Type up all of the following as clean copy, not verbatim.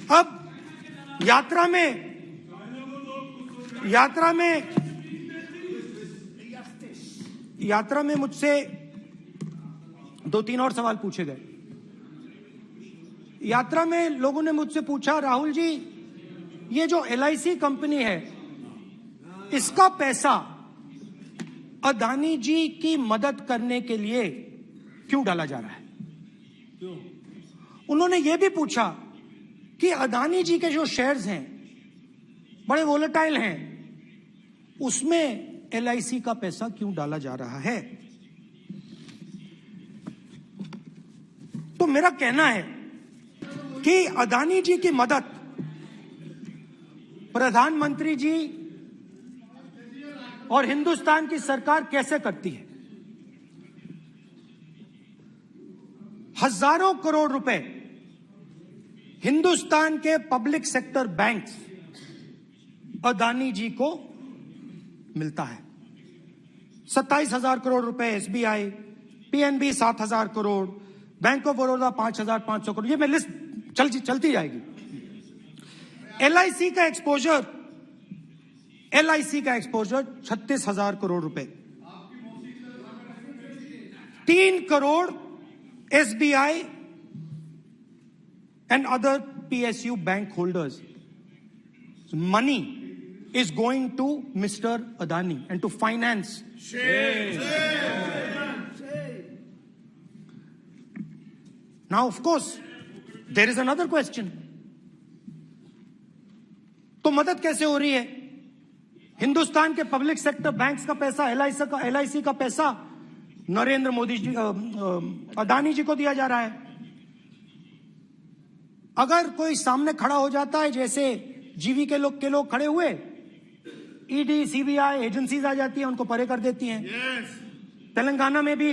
अब यात्रा में मुझसे 2-3 और सवाल पूछे गए। यात्रा में लोगों ने मुझसे पूछा, राहुल जी, ये जो LIC कंपनी है, इसका पैसा अदानी जी की मदद करने के लिए क्यों डाला जा रहा है? क्यों? उन्होंने यह भी पूछा कि अदानी जी के जो शेयर्स हैं बड़े वोलेटाइल हैं, उसमें LIC का पैसा क्यों डाला जा रहा है? तो मेरा कहना है कि अदानी जी की मदद प्रधानमंत्री जी और हिंदुस्तान की सरकार कैसे करती है? हजारों करोड़ रुपए हिंदुस्तान के पब्लिक सेक्टर बैंक्स अदानी जी को मिलता है। 27,000 करोड़ रुपए SBI, PNB 7,000 crore, bank of Baroda 5,500 crore, ये मैं लिस्ट चलती जाएगी। LIC का एक्सपोजर 36,000 करोड़ रुपए, 3 crore SBI and other PSU bank holders. Money is going to Mr. Adani and to finance. Now, of course, there is another question. तो मदद कैसे हो रही है? हिंदुस्तान के पब्लिक सेक्टर बैंक्स का पैसा, LIC का पैसा नरेंद्र मोदी जी, अदानी जी को दिया जा रहा है। अगर कोई सामने खड़ा हो जाता है, जैसे जीवी के लोग खड़े हुए, ED, CBI एजेंसीज आ जाती है, उनको परे कर देती हैं। तेलंगाना में भी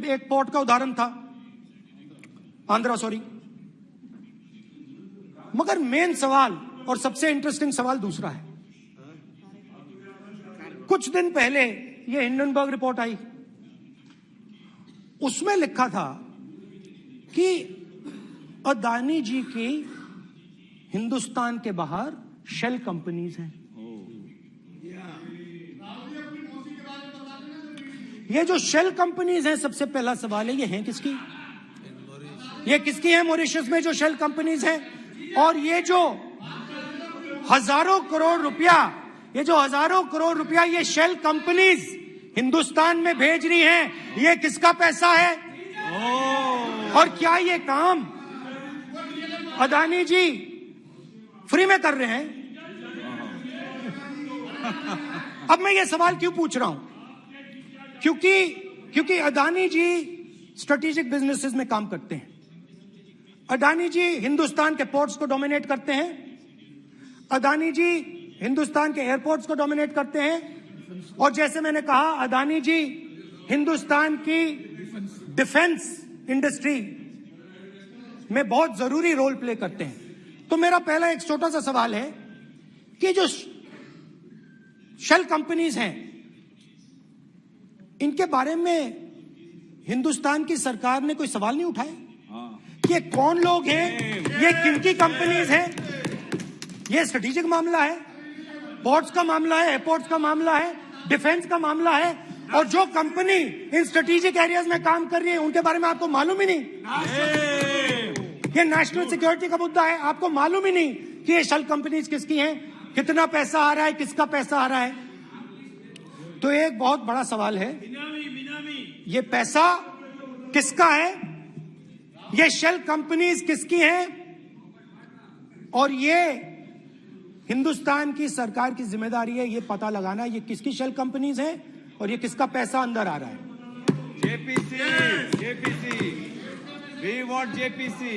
एक पोर्ट का उदाहरण था, आंध्रा, सॉरी। मगर मेन सवाल और सबसे इंटरेस्टिंग सवाल दूसरा है। कुछ दिन पहले ये हिंडनबर्ग रिपोर्ट आई, उसमें लिखा था कि अदानी जी की हिंदुस्तान के बाहर शेल कंपनीज हैं। ये जो शेल कंपनीज हैं, सबसे पहला सवाल है, ये हैं किसकी? ये किसकी है मॉरिशस में जो शेल कंपनीज हैं? और ये जो हजारों करोड़ रुपया ये शेल कंपनीज हिंदुस्तान में भेज रही हैं, ये किसका पैसा है? और क्या ये काम अदानी जी फ्री में कर रहे हैं? अब मैं ये सवाल क्यों पूछ रहा हूं? क्योंकि अदानी जी स्ट्रेटेजिक बिजनेसेस में काम करते हैं। अदानी जी हिंदुस्तान के पोर्ट्स को डोमिनेट करते हैं। अदानी जी हिंदुस्तान के एयरपोर्ट्स को डोमिनेट करते हैं। और जैसे मैंने कहा, अदानी जी हिंदुस्तान की डिफेंस इंडस्ट्री में बहुत जरूरी रोल प्ले करते हैं। तो मेरा पहला एक छोटा सा सवाल है कि जो शेल कंपनीज हैं, इनके बारे में हिंदुस्तान की सरकार ने कोई सवाल नहीं उठाया कि ये कौन लोग हैं, ये किनकी कंपनीज हैं? ये स्ट्रेटेजिक मामला है, पोर्ट्स का मामला है, एयरपोर्ट्स का मामला है, डिफेंस का मामला है, और जो कंपनी इन स्ट्रेटेजिक एरियाज में काम कर रही है उनके बारे में आपको मालूम ही नहीं। ये नेशनल सिक्योरिटी का मुद्दा है, आपको मालूम ही नहीं कि ये शेल कंपनीज किसकी हैं, कितना पैसा आ रहा है, किसका पैसा आ रहा है। तो एक बहुत बड़ा सवाल है, ये पैसा किसका है, ये शेल कंपनीज किसकी हैं, और ये हिंदुस्तान की सरकार की जिम्मेदारी है ये पता लगाना ये किसकी शेल कंपनीज हैं और ये किसका पैसा अंदर आ रहा है। JPC, we want JPC.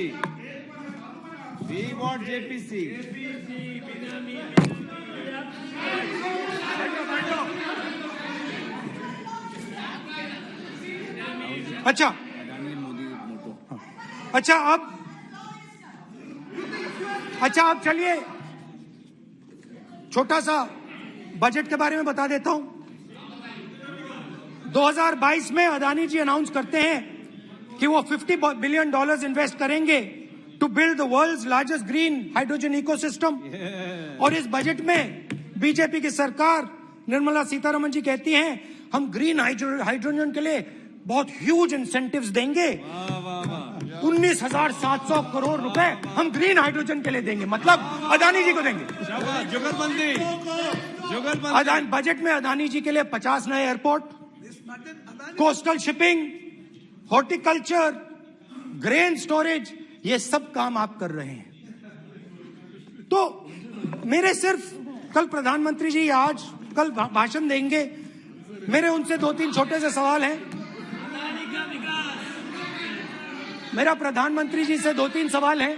अच्छा, अब चलिए छोटा सा बजट के बारे में बता देता हूं। 2022 में अदानी जी अनाउंस करते हैं कि वो $50 बिलियन इन्वेस्ट करेंगे to build the world's largest green hydrogen ecosystem. और इस बजट में बीजेपी की सरकार निर्मला सीतारमण जी कहती हैं हम ग्रीन हाइड्रोजन के लिए बहुत ह्यूज इंसेंटिव्स देंगे। 19,700 करोड़ रुपए हम ग्रीन हाइड्रोजन के लिए देंगे, मतलब अदानी जी को देंगे। जुगलबंदी बजट में अदानी जी के लिए 50 नए airport, coastal shipping, horticulture, grain storage, ये सब काम आप कर रहे हैं। तो मेरे सिर्फ कल प्रधानमंत्री जी कल भाषण देंगे, मेरे उनसे 2-3 छोटे से सवाल हैं। मेरा प्रधानमंत्री जी से 2-3 सवाल हैं।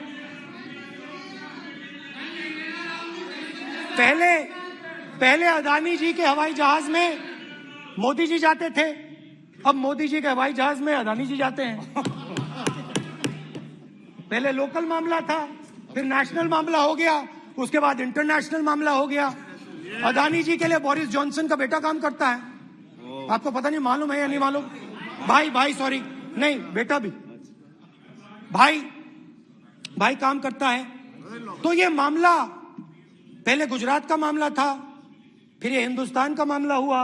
पहले अदानी जी के हवाई जहाज में मोदी जी जाते थे, अब मोदी जी के हवाई जहाज में अदानी जी जाते हैं। पहले लोकल मामला था, फिर नेशनल मामला हो गया, उसके बाद इंटरनेशनल मामला हो गया। अदानी जी के लिए बोरिस जॉनसन का बेटा काम करता है, आपको पता नहीं मालूम है या नहीं मालूम? भाई सॉरी, नहीं बेटा भी, भाई काम करता है। तो ये मामला पहले गुजरात का मामला था, फिर ये हिंदुस्तान का मामला हुआ,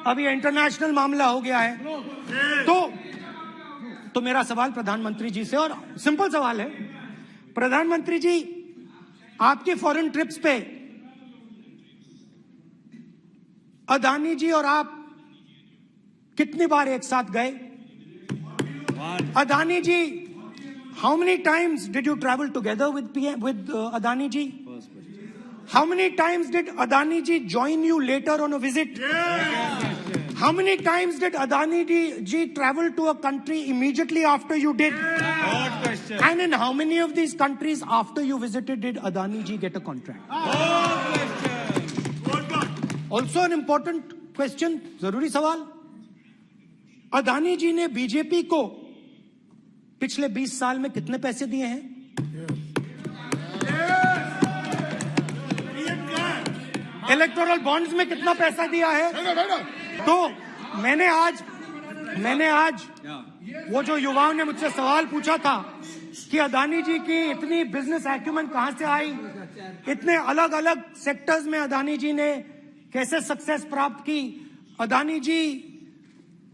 अब ये इंटरनेशनल मामला हो गया है। तो मेरा सवाल प्रधानमंत्री जी से, और सिंपल सवाल है, प्रधानमंत्री जी आपकी फॉरेन ट्रिप्स पे अदानी जी और आप कितनी बार एक साथ गए? Adani ji, how many times did you travel together with Adani ji? How many times did Adani ji join you later on a visit? How many times did Adani ji travel to a country immediately after you did? Good question. And in how many of these countries after you visited did Adani ji get a contract? Good question. Also an important question, जरूरी सवाल, अदानी जी ने BJP को पिछले 20 साल में कितने पैसे दिए हैं? इलेक्टोरल बॉन्ड्स में कितना पैसा दिया है? तो मैंने आज वो जो युवाओं ने मुझसे सवाल पूछा था कि अदानी जी की इतनी बिजनेस एक्यूमेंट कहां से आई, इतने अलग अलग सेक्टर्स में अदानी जी ने कैसे सक्सेस प्राप्त की, अदानी जी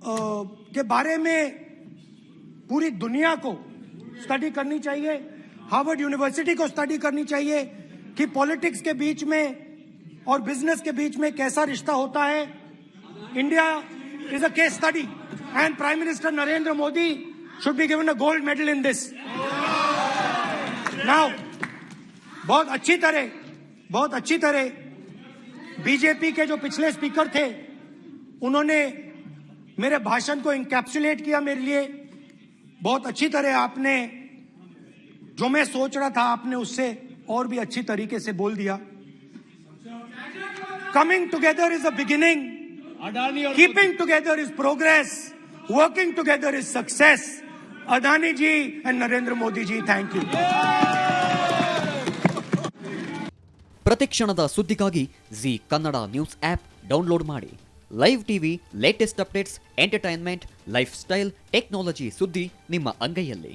के बारे में पूरी दुनिया को स्टडी करनी चाहिए, हार्वर्ड यूनिवर्सिटी को स्टडी करनी चाहिए कि पॉलिटिक्स के बीच में और बिजनेस के बीच में कैसा रिश्ता होता है। India is a case study and prime minister Narendra Modi should be given a gold medal in this. Now बहुत अच्छी तरह बीजेपी के जो पिछले स्पीकर थे उन्होंने मेरे भाषण को इंकैप्सुलेट किया मेरे लिए बहुत अच्छी तरह। आपने जो मैं सोच रहा था आपने उससे और भी अच्छी तरीके से बोल दिया। Coming together is a beginning. Keeping together is progress. Working together is success. Adani ji and Narendra Modi ji, thank you. ಪ್ರತಿಕ್ಷಣದ ಸುದ್ದಿಗಾಗಿ Zee Kannada news app download ಮಾಡಿ. Live TV, latest updates, entertainment, lifestyle, technology ಸುದ್ದಿ ನಿಮ್ಮ ಅಂಗೈಯಲ್ಲಿ.